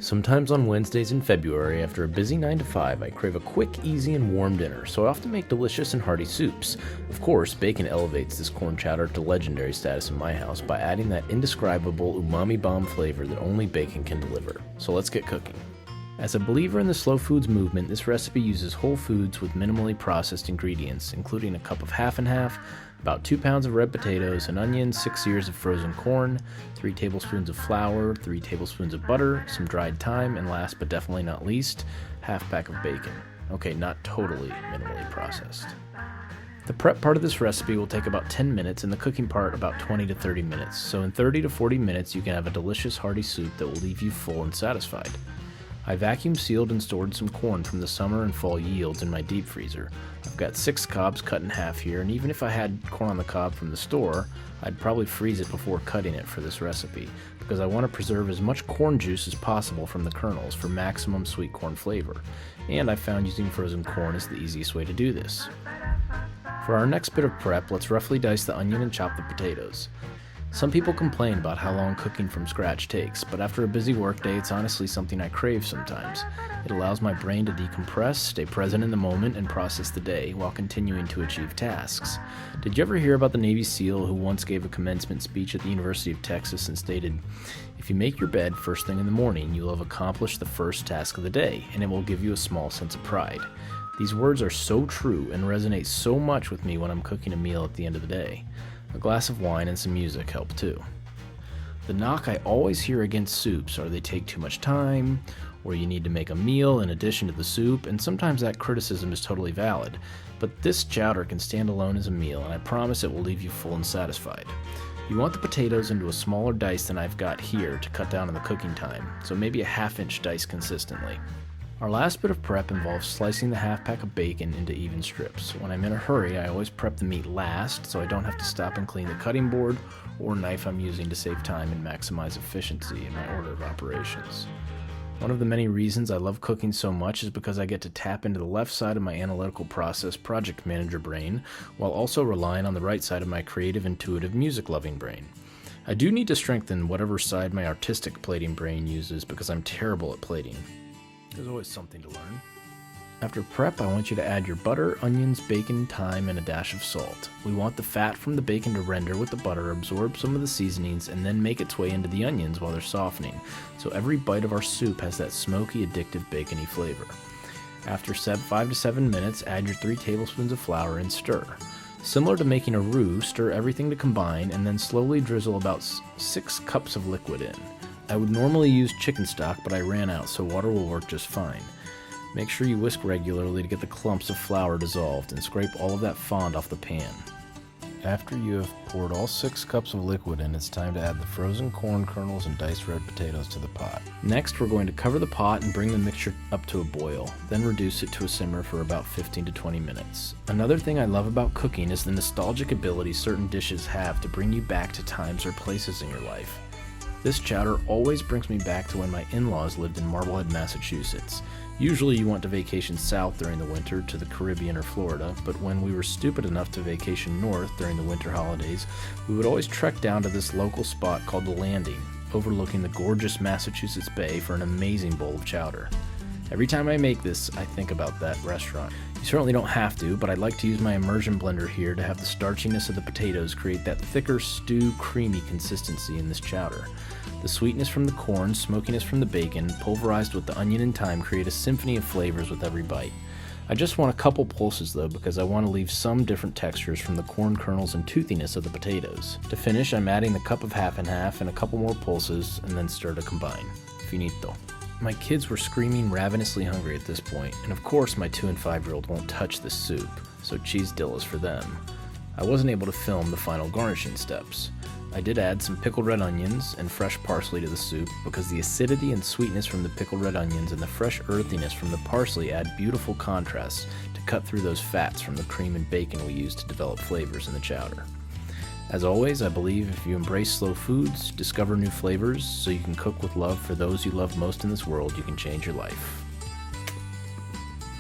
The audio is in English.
Sometimes on Wednesdays in February, after a busy 9 to 5, I crave a quick, easy, and warm dinner, so I often make delicious and hearty soups. Of course, bacon elevates this corn chowder to legendary status in my house by adding that indescribable umami bomb flavor that only bacon can deliver. So let's get cooking. As a believer in the slow foods movement, this recipe uses whole foods with minimally processed ingredients, including a cup of half and half, about 2 pounds of red potatoes, an onion, 6 ears of frozen corn, 3 tablespoons of flour, 3 tablespoons of butter, some dried thyme, and last but definitely not least, half pack of bacon. Okay, not totally minimally processed. The prep part of this recipe will take about 10 minutes and the cooking part about 20 to 30 minutes, so in 30 to 40 minutes you can have a delicious hearty soup that will leave you full and satisfied. I vacuum sealed and stored some corn from the summer and fall yields in my deep freezer. I've got 6 cobs cut in half here, and even if I had corn on the cob from the store, I'd probably freeze it before cutting it for this recipe, because I want to preserve as much corn juice as possible from the kernels for maximum sweet corn flavor, and I found using frozen corn is the easiest way to do this. For our next bit of prep, let's roughly dice the onion and chop the potatoes. Some people complain about how long cooking from scratch takes, but after a busy workday, it's honestly something I crave sometimes. It allows my brain to decompress, stay present in the moment, and process the day while continuing to achieve tasks. Did you ever hear about the Navy SEAL who once gave a commencement speech at the University of Texas and stated, "If you make your bed first thing in the morning, you will have accomplished the first task of the day, and it will give you a small sense of pride." These words are so true and resonate so much with me when I'm cooking a meal at the end of the day. A glass of wine and some music help too. The knock I always hear against soups are they take too much time, or you need to make a meal in addition to the soup, and sometimes that criticism is totally valid. But this chowder can stand alone as a meal, and I promise it will leave you full and satisfied. You want the potatoes into a smaller dice than I've got here to cut down on the cooking time, so maybe a ½ inch dice consistently. Our last bit of prep involves slicing the half pack of bacon into even strips. When I'm in a hurry, I always prep the meat last so I don't have to stop and clean the cutting board or knife I'm using to save time and maximize efficiency in my order of operations. One of the many reasons I love cooking so much is because I get to tap into the left side of my analytical process project manager brain while also relying on the right side of my creative, intuitive, music-loving brain. I do need to strengthen whatever side my artistic plating brain uses because I'm terrible at plating. There's always something to learn. After prep, I want you to add your butter, onions, bacon, thyme, and a dash of salt. We want the fat from the bacon to render with the butter, absorb some of the seasonings, and then make its way into the onions while they're softening, so every bite of our soup has that smoky, addictive, bacony flavor. After 5 to 7 minutes, add your 3 tablespoons of flour and stir. Similar to making a roux, stir everything to combine, and then slowly drizzle about 6 cups of liquid in. I would normally use chicken stock, but I ran out, so water will work just fine. Make sure you whisk regularly to get the clumps of flour dissolved and scrape all of that fond off the pan. After you have poured all 6 cups of liquid in, it's time to add the frozen corn kernels and diced red potatoes to the pot. Next, we're going to cover the pot and bring the mixture up to a boil, then reduce it to a simmer for about 15 to 20 minutes. Another thing I love about cooking is the nostalgic ability certain dishes have to bring you back to times or places in your life. This chowder always brings me back to when my in-laws lived in Marblehead, Massachusetts. Usually you want to vacation south during the winter to the Caribbean or Florida, but when we were stupid enough to vacation north during the winter holidays, we would always trek down to this local spot called The Landing, overlooking the gorgeous Massachusetts Bay for an amazing bowl of chowder. Every time I make this, I think about that restaurant. You certainly don't have to, but I'd like to use my immersion blender here to have the starchiness of the potatoes create that thicker stew creamy consistency in this chowder. The sweetness from the corn, smokiness from the bacon, pulverized with the onion and thyme create a symphony of flavors with every bite. I just want a couple pulses though because I want to leave some different textures from the corn kernels and toothiness of the potatoes. To finish, I'm adding the cup of half and half and a couple more pulses and then stir to combine. Finito. My kids were screaming ravenously hungry at this point, and of course my 2 and 5-year-old won't touch this soup, so cheese dill is for them. I wasn't able to film the final garnishing steps. I did add some pickled red onions and fresh parsley to the soup because the acidity and sweetness from the pickled red onions and the fresh earthiness from the parsley add beautiful contrasts to cut through those fats from the cream and bacon we use to develop flavors in the chowder. As always, I believe if you embrace slow foods, discover new flavors, so you can cook with love for those you love most in this world, you can change your life.